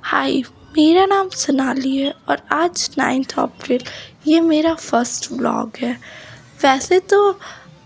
हाय, मेरा नाम सोनाली है और आज 9 अप्रैल ये मेरा फर्स्ट व्लॉग है। वैसे तो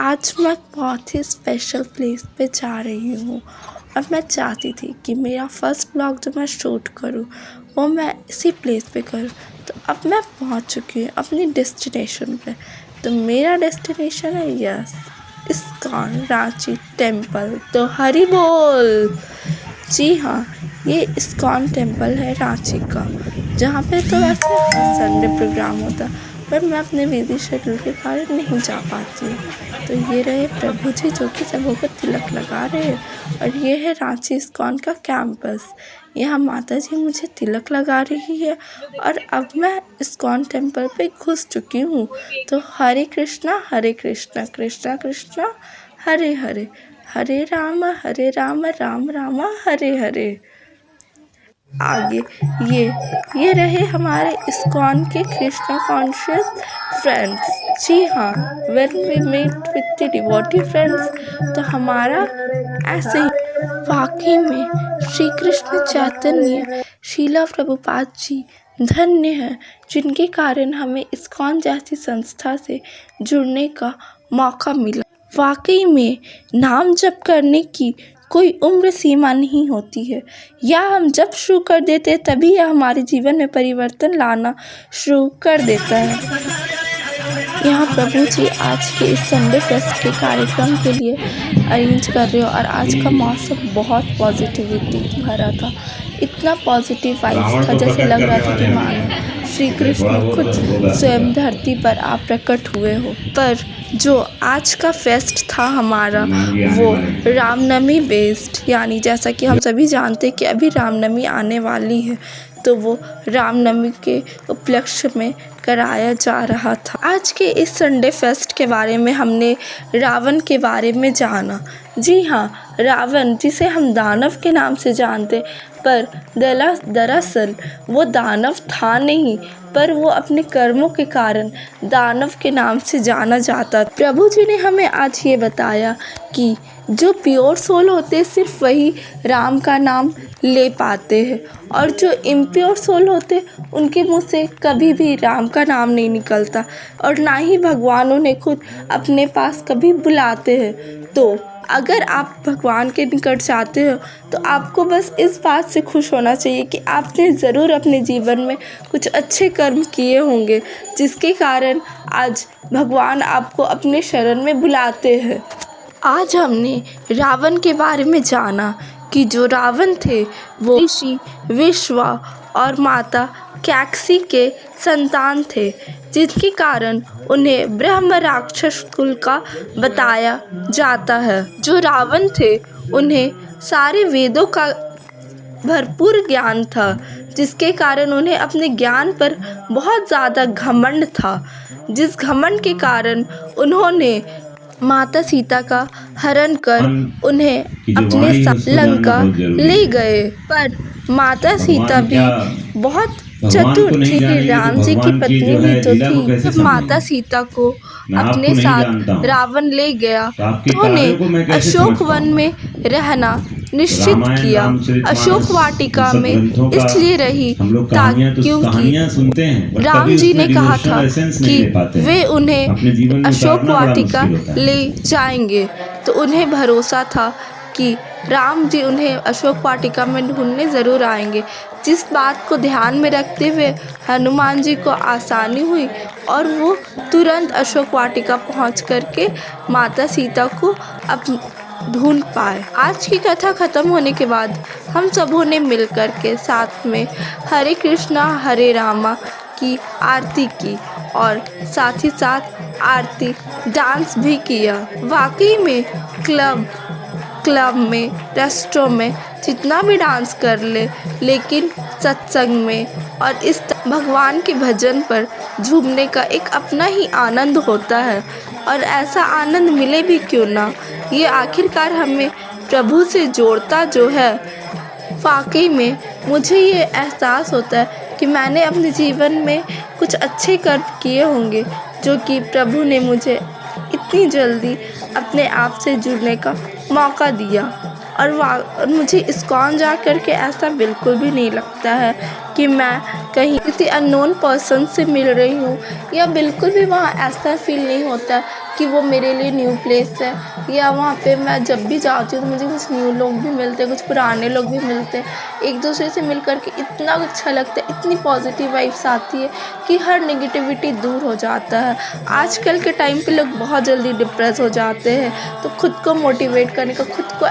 आज मैं बहुत ही स्पेशल प्लेस पे जा रही हूँ और मैं चाहती थी कि मेरा फर्स्ट व्लॉग जो मैं शूट करूँ वो मैं इसी प्लेस पे करूँ। तो अब मैं पहुँच चुकी हूँ अपनी डेस्टिनेशन पे। तो मेरा डेस्टिनेशन है इस्कॉन रांची टेम्पल। तो हरि बोल। जी हाँ, ये इस्कॉन टेम्पल है रांची का, जहाँ पे तो वैसे संडे प्रोग्राम होता है पर मैं अपने बिजी शेड्यूल के कारण नहीं जा पाती हूँ। तो ये रहे प्रभु जी जो कि सबों को तिलक लगा रहे हैं और ये है रांची इस्कॉन का कैंपस। यहाँ माता जी मुझे तिलक लगा रही है और अब मैं इस्कॉन टेम्पल पे घुस चुकी हूँ। तो हरे कृष्णा कृष्णा कृष्णा हरे हरे, हरे राम राम राम हरे हरे। आगे ये रहे हमारे इस्कॉन के कृष्णा कॉन्शियस फ्रेंड्स। जी हाँ, when we meet with the devotee friends तो हमारा ऐसे ही वाकई में श्री कृष्ण चैतन्य शीला प्रभुपाद जी धन्य हैं, जिनके कारण हमें इस्कॉन जैसी संस्था से जुड़ने का मौका मिला। वाकई में नाम जप करने की कोई उम्र सीमा नहीं होती है। या हम जब शुरू कर देते हैं तभी यह हमारे जीवन में परिवर्तन लाना शुरू कर देता है। यहाँ प्रभु जी आज के इस संडे फेस्ट के कार्यक्रम के लिए अरेंज कर रहे हो और आज का मौसम बहुत पॉजिटिविटी भरा था। इतना पॉजिटिव वाइब्स था जैसे लग रहा था कि मानो श्री कृष्ण खुद स्वयं धरती पर आप प्रकट हुए हो। पर जो आज का फेस्ट था हमारा वो रामनवमी बेस्ड, यानी जैसा कि हम सभी जानते हैं कि अभी रामनवमी आने वाली है, तो वो रामनवमी के उपलक्ष्य में कराया जा रहा था। आज के इस संडे फेस्ट के बारे में हमने रावण के बारे में जाना। जी हाँ, रावण जिसे हम दानव के नाम से जानते, पर दरअसल वो दानव था नहीं, पर वो अपने कर्मों के कारण दानव के नाम से जाना जाता। प्रभु जी ने हमें आज ये बताया कि जो प्योर सोल होते हैं सिर्फ वही राम का नाम ले पाते हैं और जो इम्प्योर सोल होते उनके मुंह से कभी भी राम का नाम नहीं निकलता और ना ही भगवान उन्हें खुद अपने पास कभी बुलाते हैं। तो अगर आप भगवान के निकट जाते हो तो आपको बस इस बात से खुश होना चाहिए कि आपने ज़रूर अपने जीवन में कुछ अच्छे कर्म किए होंगे, जिसके कारण आज भगवान आपको अपने शरण में बुलाते हैं। आज हमने रावण के बारे में जाना कि जो रावण थे वो ऋषि विश्वा और माता कैकसी के संतान थे, जिनके कारण उन्हें ब्रह्म राक्षस कुल का बताया जाता है। जो रावण थे उन्हें सारे वेदों का भरपूर ज्ञान था, जिसके कारण उन्हें अपने ज्ञान पर बहुत ज़्यादा घमंड था, जिस घमंड के कारण उन्होंने माता सीता का हरण कर उन्हें अपने साथ लंका ले गए। पर माता सीता भी बहुत चतुर थी। राम जी की पत्नी भी तो थी। जब माता सीता को अपने साथ रावण ले गया तो उन्हें अशोक वन में रहना निश्चित किया। अशोक वाटिका में इसलिए रही क्योंकि राम जी ने कहा था कि वे उन्हें अशोक वाटिका ले जाएंगे। तो उन्हें भरोसा था कि राम जी उन्हें अशोक वाटिका में ढूंढने ज़रूर आएंगे। जिस बात को ध्यान में रखते हुए हनुमान जी को आसानी हुई और वो तुरंत अशोक वाटिका पहुंच करके माता सीता को ढूंढ पाए। आज की कथा ख़त्म होने के बाद हम सबों ने मिलकर के साथ में हरे कृष्णा हरे रामा की आरती की और साथ ही साथ आरती डांस भी किया। वाकई में क्लब में रेस्टोरेंट में जितना भी डांस कर ले, लेकिन सत्संग में और इस भगवान के भजन पर झूमने का एक अपना ही आनंद होता है। और ऐसा आनंद मिले भी क्यों ना, ये आखिरकार हमें प्रभु से जोड़ता जो है। वाकई में मुझे ये एहसास होता है कि मैंने अपने जीवन में कुछ अच्छे कर्म किए होंगे, जो कि प्रभु ने मुझे इतनी जल्दी अपने आप से जुड़ने का मौका दिया। और मुझे इस्कॉन जा कर के ऐसा बिल्कुल भी नहीं लगता है कि मैं कहीं किसी अननोन पर्सन से मिल रही हूँ, या बिल्कुल भी वहाँ ऐसा फ़ील नहीं होता कि वो मेरे लिए न्यू प्लेस है, या वहाँ पे मैं जब भी जाती हूँ तो मुझे कुछ न्यू लोग भी मिलते हैं, कुछ पुराने लोग भी मिलते हैं। एक दूसरे से मिल कर के इतना अच्छा लगता है, इतनी पॉजिटिव वाइब्स आती है कि हर नेगेटिविटी दूर हो जाता है। आजकल के टाइम पे लोग बहुत जल्दी डिप्रेस हो जाते हैं, तो खुद को मोटिवेट करने का, खुद को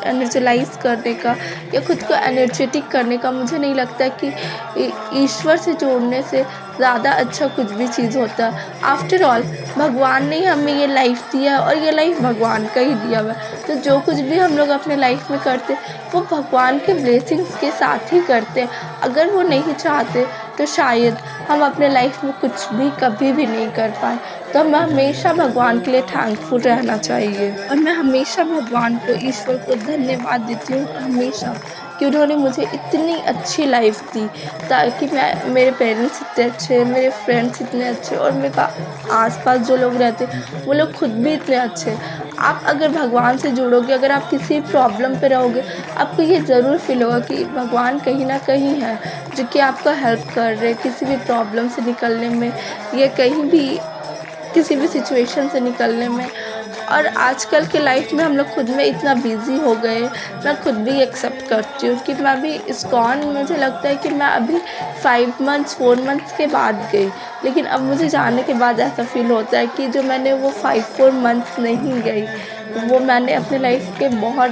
एनर्जेलाइज करने का या खुद को एनर्जेटिक करने का, मुझे नहीं लगता कि ईश्वर से जोड़ने से ज़्यादा अच्छा कुछ भी चीज़ होता है। आफ्टर ऑल भगवान ने हमें ये लाइफ दिया और ये लाइफ भगवान का ही दिया हुआ है, तो जो कुछ भी हम लोग अपने लाइफ में करते वो भगवान के ब्लेसिंग्स के साथ ही करते हैं। अगर वो नहीं चाहते तो शायद हम अपने लाइफ में कुछ भी कभी भी नहीं कर पाए। तो हमें हमेशा भगवान के लिए थैंकफुल रहना चाहिए, और मैं हमेशा भगवान को, ईश्वर को धन्यवाद देती हूँ हमेशा, कि उन्होंने मुझे इतनी अच्छी लाइफ दी, ताकि मेरे पेरेंट्स इतने अच्छे, मेरे फ्रेंड्स इतने अच्छे, और मेरे आसपास जो लोग रहते वो लोग खुद भी इतने अच्छे। आप अगर भगवान से जुड़ोगे, अगर आप किसी प्रॉब्लम पे रहोगे, आपको ये ज़रूर फील होगा कि भगवान कहीं ना कहीं है जो कि आपको हेल्प कर रहे किसी भी प्रॉब्लम से निकलने में, या कहीं भी किसी भी सिचुएशन से निकलने में। और आजकल के लाइफ में हम लोग खुद में इतना बिज़ी हो गए, मैं खुद भी एक्सेप्ट करती हूँ कि मैं भी इस्कॉन, मुझे लगता है कि मैं अभी 5 मंथ्स 4 मंथ्स के बाद गई, लेकिन अब मुझे जाने के बाद ऐसा फ़ील होता है कि जो मैंने वो 5-4 मंथ्स नहीं गई, वो मैंने अपने लाइफ के बहुत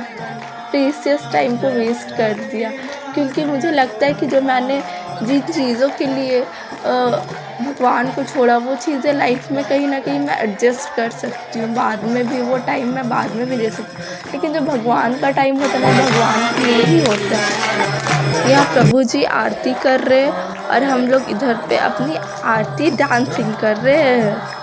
प्रीशियस टाइम को वेस्ट कर दिया। क्योंकि मुझे लगता है कि जो मैंने जिन चीज़ों के लिए भगवान को छोड़ा, वो चीज़ें लाइफ में कहीं ना कहीं मैं एडजस्ट कर सकती हूँ, बाद में भी वो टाइम मैं बाद में भी दे सकती हूँ, लेकिन जो भगवान का टाइम होता है ना, भगवान के लिए ही होता है। यहाँ प्रभु जी आरती कर रहे हैं और हम लोग इधर पे अपनी आरती डांसिंग कर रहे हैं।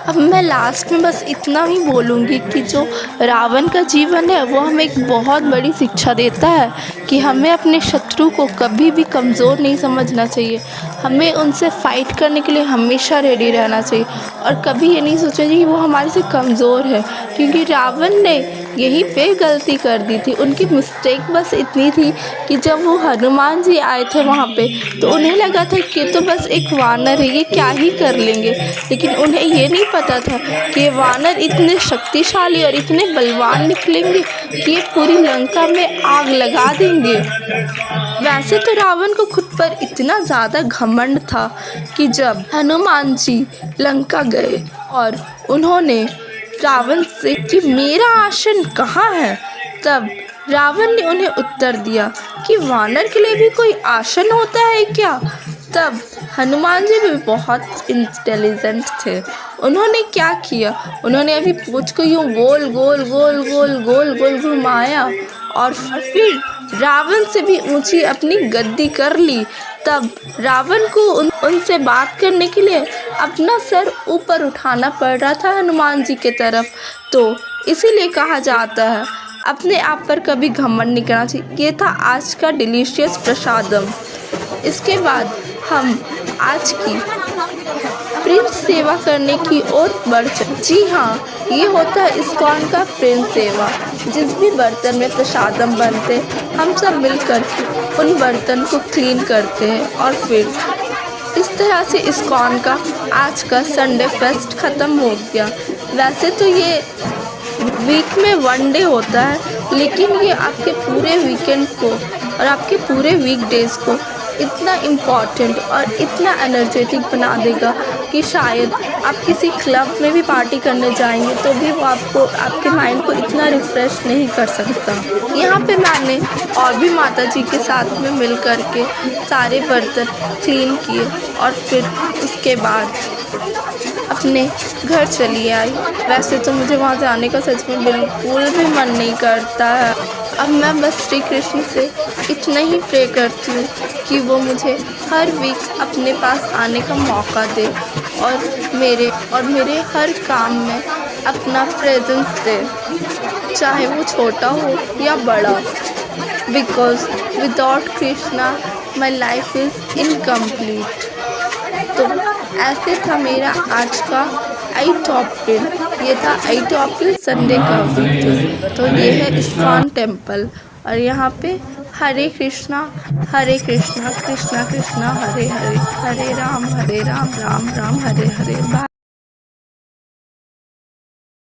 अब मैं लास्ट में बस इतना ही बोलूँगी कि जो रावण का जीवन है वो हमें एक बहुत बड़ी शिक्षा देता है कि हमें अपने शत्रु को कभी भी कमज़ोर नहीं समझना चाहिए, हमें उनसे फ़ाइट करने के लिए हमेशा रेडी रहना चाहिए, और कभी ये नहीं सोचना चाहिए कि वो हमारे से कमज़ोर है, क्योंकि रावण ने यहीं पे गलती कर दी थी। उनकी मिस्टेक बस इतनी थी कि जब वो हनुमान जी आए थे वहाँ पे, तो उन्हें लगा था कि ये तो बस एक वानर है, ये क्या ही कर लेंगे, लेकिन उन्हें ये नहीं पता था कि ये वानर इतने शक्तिशाली और इतने बलवान निकलेंगे कि ये पूरी लंका में आग लगा देंगे। वैसे तो रावण को खुद पर इतना ज़्यादा घमंड था कि जब हनुमान जी लंका गए और उन्होंने रावण से कि मेरा आसन कहाँ है, तब रावण ने उन्हें उत्तर दिया कि वानर के लिए भी कोई आसन होता है क्या। तब हनुमान जी भी बहुत इंटेलिजेंट थे, उन्होंने क्या किया, उन्होंने अभी पूंछ को यूँ गोल गोल गोल गोल गोल गोल घुमाया और फिर रावण से भी ऊंची अपनी गद्दी कर ली। तब रावण को उनसे बात करने के लिए अपना सर ऊपर उठाना पड़ रहा था हनुमान जी के तरफ। तो इसीलिए कहा जाता है अपने आप पर कभी घमंड नहीं करना चाहिए। ये था आज का डिलीशियस प्रसादम। इसके बाद हम आज की प्रिंस सेवा करने की ओर बढ़ चले। जी हाँ, ये होता है इस्कॉन का प्रिंस सेवा। जिस भी बर्तन में प्रसादम बनते हम सब मिल कर के उन बर्तन को क्लीन करते हैं, और फिर इस तरह से इस्कॉन का आज का संडे फेस्ट ख़त्म हो गया। वैसे तो ये वीक में 1 डे होता है, लेकिन ये आपके पूरे वीकेंड को और आपके पूरे वीकडेज़ को इतना इम्पॉर्टेंट और इतना एनर्जेटिक बना देगा कि शायद आप किसी क्लब में भी पार्टी करने जाएंगे तो भी वो आपको, आपके माइंड को इतना रिफ़्रेश नहीं कर सकता। यहाँ पे मैंने और भी माता जी के साथ में मिल कर के सारे बर्तन क्लीन किए, और फिर उसके बाद अपने घर चली आई। वैसे तो मुझे वहाँ जाने का सच में बिल्कुल भी मन नहीं करता है। अब मैं बस श्री कृष्ण से इतना ही प्रे करती हूँ कि वो मुझे हर वीक अपने पास आने का मौका दे, और मेरे हर काम में अपना प्रेजेंस दे, चाहे वो छोटा हो या बड़ा। Because without Krishna my life is incomplete. तो ऐसे था मेरा आज का 8 अप्रैल, ये था 8 अप्रैल संडे का वीडियो। तो ये है इस्कॉन टेम्पल और यहाँ पे हरे कृष्णा कृष्णा कृष्णा हरे हरे, हरे राम राम राम हरे हरे। बाय।